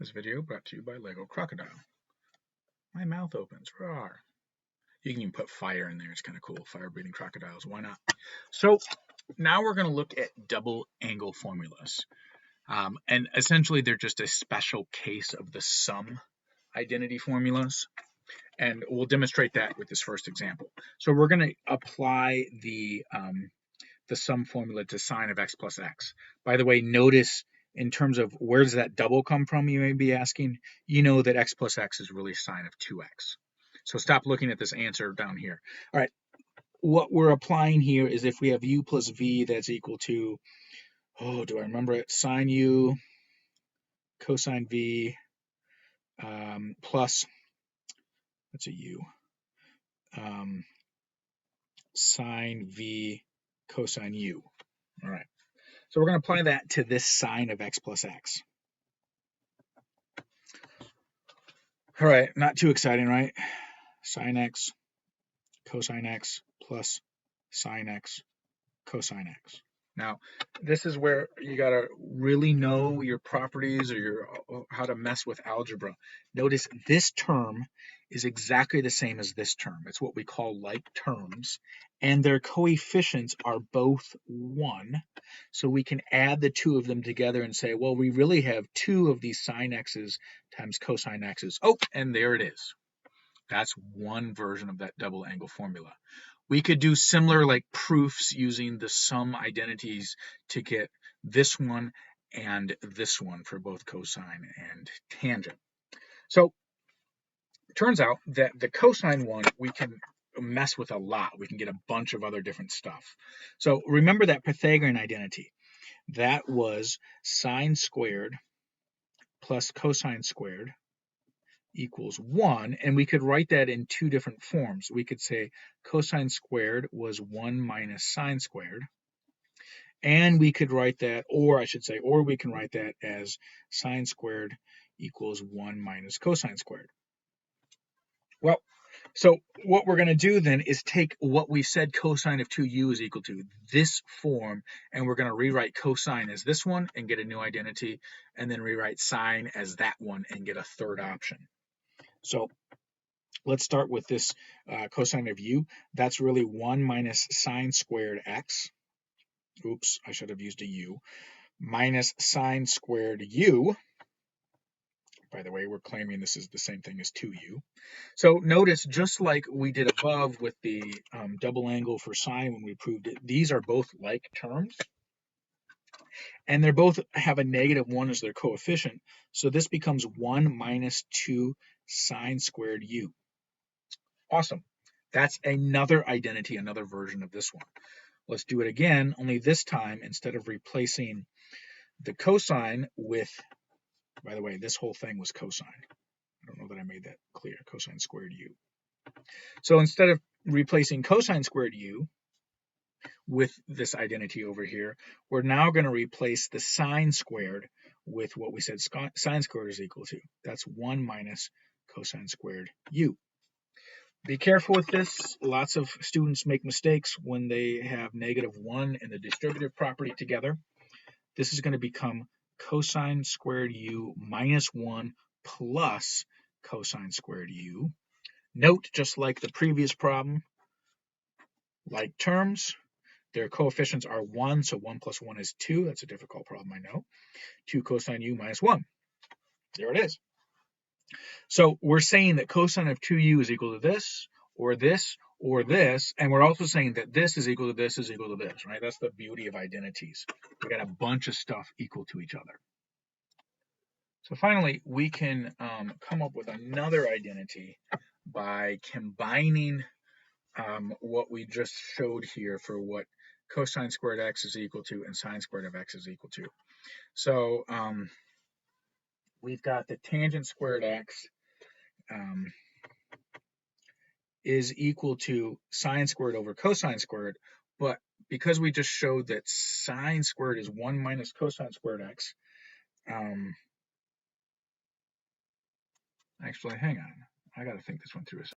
This video brought to you by Lego Crocodile. My mouth opens. Roar. You can even put fire in there. It's kind of cool. Fire-breathing crocodiles. Why not? So now we're going to look at double angle formulas. And essentially, they're just a special case of the sum identity formulas. And we'll demonstrate that with this first example. So we're going to apply the sum formula to sine of x plus x. By the way, notice in terms of where does that double come from, you may be asking, you know that x plus x is really sine of 2x. So stop looking at this answer down here. All right, what we're applying here is if we have u plus v, that's equal to, do I remember it? Sine u cosine v plus, that's a u, sine v cosine u. All right. So we're going to apply that to this sine of x plus x. All right, not too exciting, right? Sine x, cosine x plus sine x, cosine x. Now, this is where you got to really know your properties or how to mess with algebra. Notice this term is exactly the same as this term. It's what we call like terms, and their coefficients are both 1. So we can add the two of them together and say, well, we really have 2 of these sine x's times cosine x's. Oh, and there it is. That's one version of that double angle formula. We could do similar like proofs using the sum identities to get this one and this one for both cosine and tangent. So it turns out that the cosine one we can mess with a lot. We can get a bunch of other different stuff. So remember that Pythagorean identity. That was sine squared plus cosine squared equals 1, and we could write that in two different forms. We could say cosine squared was 1 minus sine squared, and we could write that, or we can write that as sine squared equals 1 minus cosine squared. Well, so what we're going to do then is take what we said cosine of 2u is equal to, this form, and we're going to rewrite cosine as this one and get a new identity, and then rewrite sine as that one and get a third option. So let's start with this cosine of u. That's really 1 minus sine squared x. Oops, I should have used a u. Minus sine squared u. By the way, we're claiming this is the same thing as 2u. So notice, just like we did above with the double angle for sine when we proved it, these are both like terms. And they both have a -1 as their coefficient. So this becomes 1 minus 2 sine squared u. Awesome. That's another identity, another version of this one. Let's do it again, only this time, instead of replacing the cosine with, by the way, this whole thing was cosine. I don't know that I made that clear, cosine squared u. So instead of replacing cosine squared u with this identity over here, we're now going to replace the sine squared with what we said sine squared is equal to. That's 1 minus cosine squared u. Be careful with this. Lots of students make mistakes when they have -1 and the distributive property together. This is going to become cosine squared u minus 1 plus cosine squared u. Note, just like the previous problem, like terms, their coefficients are 1, so 1 plus 1 is 2. That's a difficult problem, I know. 2 cosine u minus 1. There it is. So we're saying that cosine of 2u is equal to this, or this, or this, and we're also saying that this is equal to this is equal to this, right? That's the beauty of identities. We got a bunch of stuff equal to each other. So finally, we can come up with another identity by combining what we just showed here for what cosine squared x is equal to and sine squared of x is equal to. So we've got the tangent squared x is equal to sine squared over cosine squared, but because we just showed that sine squared is 1 minus cosine squared x, actually, hang on, I got to think this one through a second.